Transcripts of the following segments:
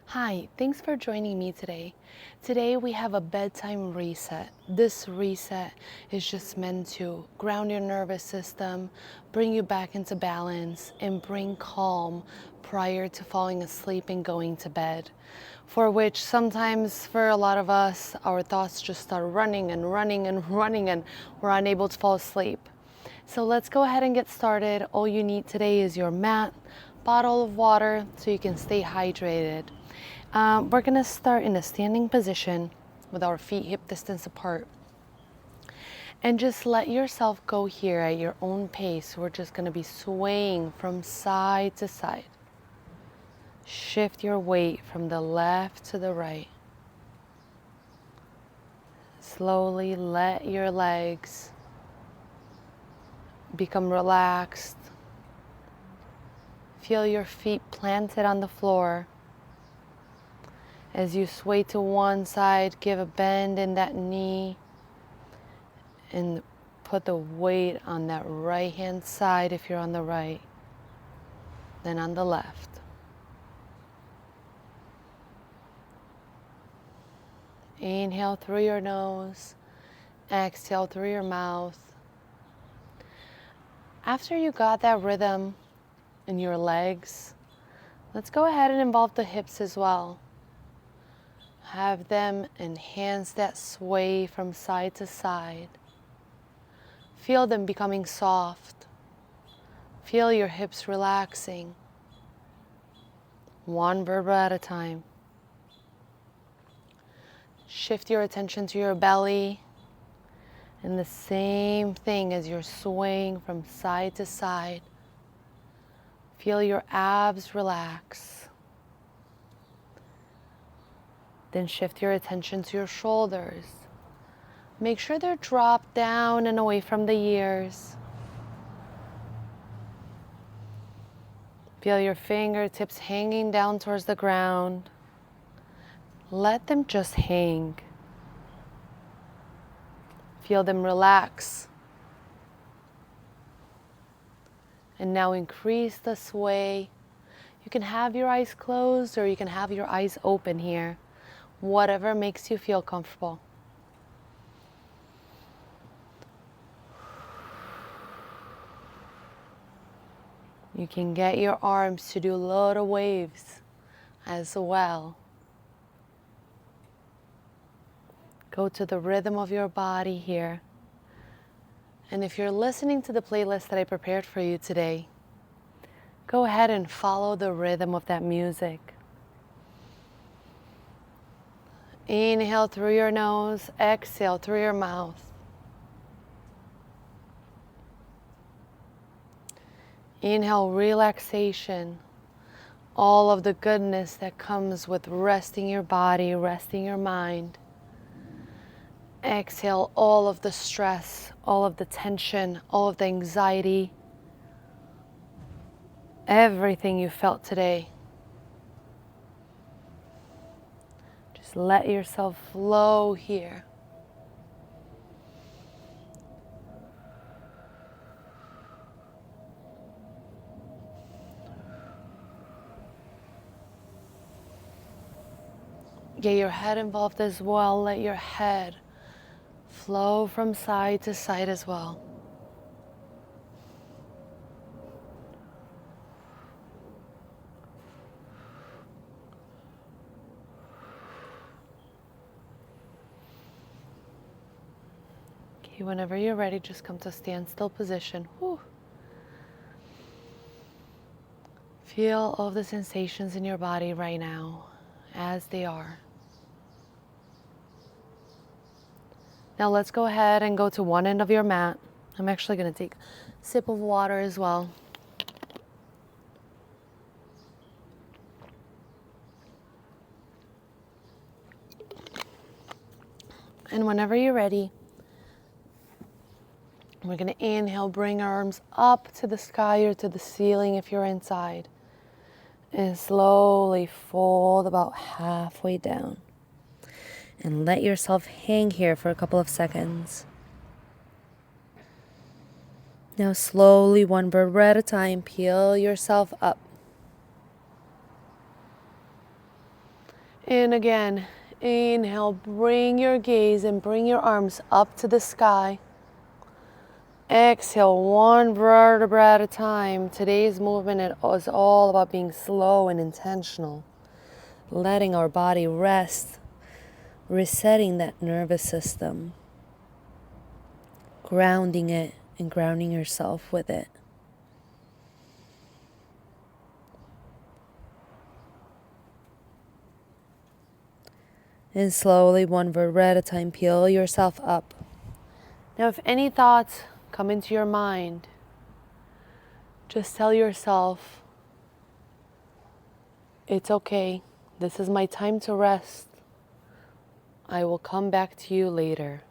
Hi, thanks for joining me today. Today we have a bedtime reset. This reset is just meant to ground your nervous system, bring you back into balance, and bring calm prior to falling asleep and going to bed. For which sometimes for a lot of us, our thoughts just start running and running and running and we're unable to fall asleep. So let's go ahead and get started. All you need today is your mat, bottle of water so you can stay hydrated. We're gonna start in a standing position with our feet hip distance apart. And just let yourself go here at your own pace. We're just gonna be swaying from side to side. Shift your weight from the left to the right. Slowly let your legs become relaxed. Feel your feet planted on the floor. As you sway to one side, give a bend in that knee and put the weight on that right hand side if you're on the right, then on the left. Inhale through your nose, exhale through your mouth. After you got that rhythm in your legs, let's go ahead and involve the hips as well. Have them enhance that sway from side to side. Feel them becoming soft. Feel your hips relaxing. One vertebra at a time. Shift your attention to your belly. And the same thing as you're swaying from side to side. Feel your abs relax. Then shift your attention to your shoulders. Make sure they're dropped down and away from the ears. Feel your fingertips hanging down towards the ground. Let them just hang. Feel them relax. And now increase the sway. You can have your eyes closed or you can have your eyes open here. Whatever makes you feel comfortable. You can get your arms to do little waves as well. Go to the rhythm of your body here. And if you're listening to the playlist that I prepared for you today, go ahead and follow the rhythm of that music. Inhale through your nose, exhale through your mouth. Inhale relaxation, all of the goodness that comes with resting your body, resting your mind. Exhale all of the stress, all of the tension, all of the anxiety, everything you felt today. Just let yourself flow here. Get your head involved as well. Let your head flow from side to side as well. Okay, whenever you're ready, just come to standstill position. Whew. Feel all the sensations in your body right now as they are. Now let's go ahead and go to one end of your mat. I'm actually going to take a sip of water as well. And whenever you're ready, we're going to inhale, bring our arms up to the sky or to the ceiling if you're inside. And slowly fold about halfway down. And let yourself hang here for a couple of seconds. Now slowly, one vertebra at a time, peel yourself up. And again, inhale, bring your gaze and bring your arms up to the sky. Exhale, one vertebra at a time. Today's movement is all about being slow and intentional, letting our body rest, resetting that nervous system, grounding it and grounding yourself with it. And slowly, one vertebra at a time, peel yourself up. Now, if any thoughts come into your mind, just tell yourself, it's okay. This is my time to rest. I will come back to you later.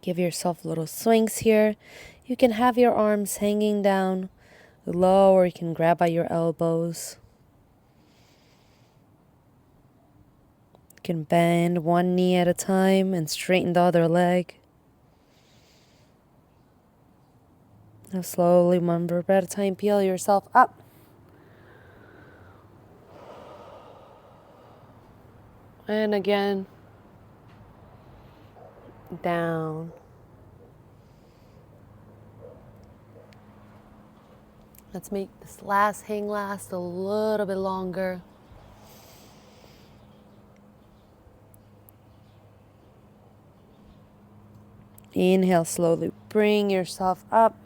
Give yourself little swings here. You can have your arms hanging down low, or you can grab by your elbows. You can bend one knee at a time and straighten the other leg. Now slowly, one vertebra at a time, peel yourself up. And again, down. Let's make this last hang last a little bit longer. Inhale, slowly bring yourself up.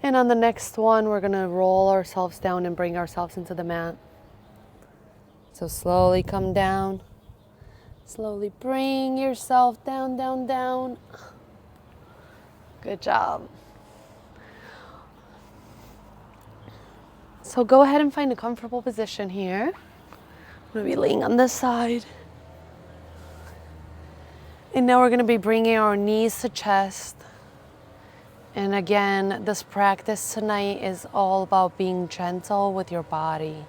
And on the next one, we're going to roll ourselves down and bring ourselves into the mat. So slowly come down. Slowly bring yourself down, down, down. Good job. So go ahead and find a comfortable position here. I'm going to be laying on this side. And now we're going to be bringing our knees to chest. And again, this practice tonight is all about being gentle with your body.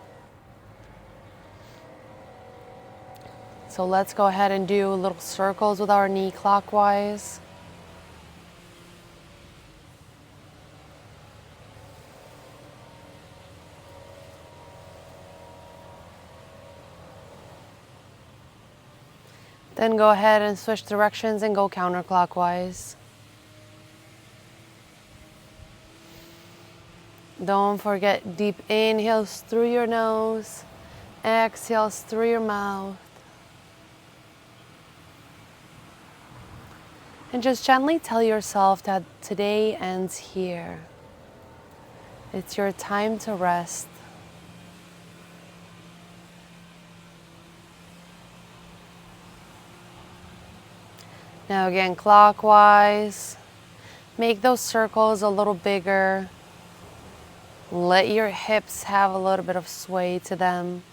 So let's go ahead and do little circles with our knee clockwise. Then go ahead and switch directions and go counterclockwise. Don't forget deep inhales through your nose, exhales through your mouth. And just gently tell yourself that today ends here. It's your time to rest. Now again, clockwise. Make those circles a little bigger. Let your hips have a little bit of sway to them.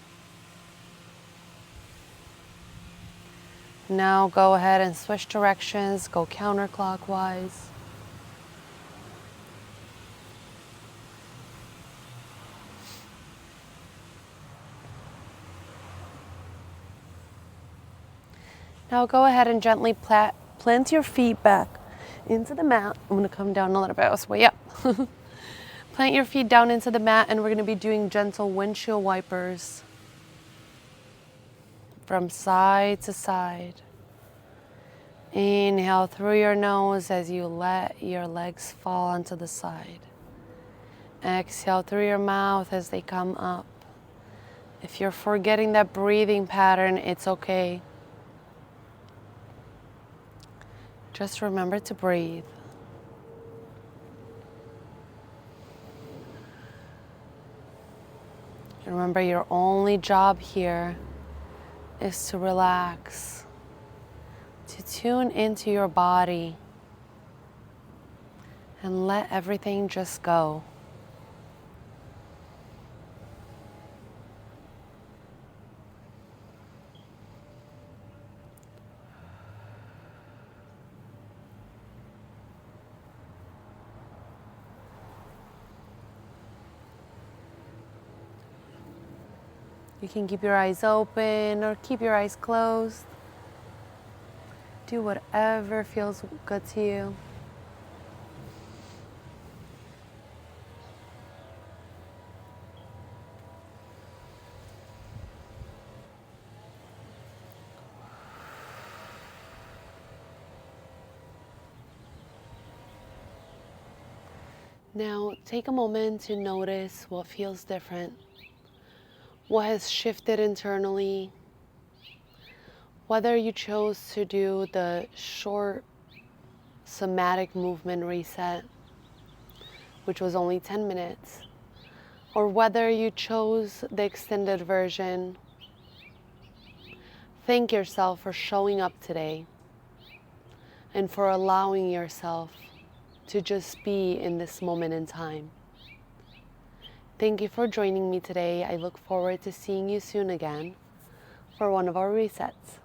Now go ahead and switch directions. Go counterclockwise. Now go ahead and gently plant your feet back into the mat. I'm going to come down a little bit. I was way up. Plant your feet down into the mat, and we're going to be doing gentle windshield wipers from side to side. Inhale through your nose as you let your legs fall onto the side. Exhale through your mouth as they come up. If you're forgetting that breathing pattern, it's okay. Just remember to breathe. Remember, your only job here is to relax, to tune into your body, and let everything just go. You can keep your eyes open or keep your eyes closed. Do whatever feels good to you. Now take a moment to notice what feels different, what has shifted internally, whether you chose to do the short somatic movement reset, which was only 10 minutes, or whether you chose the extended version. Thank yourself for showing up today and for allowing yourself to just be in this moment in time. Thank you for joining me today. I look forward to seeing you soon again for one of our resets.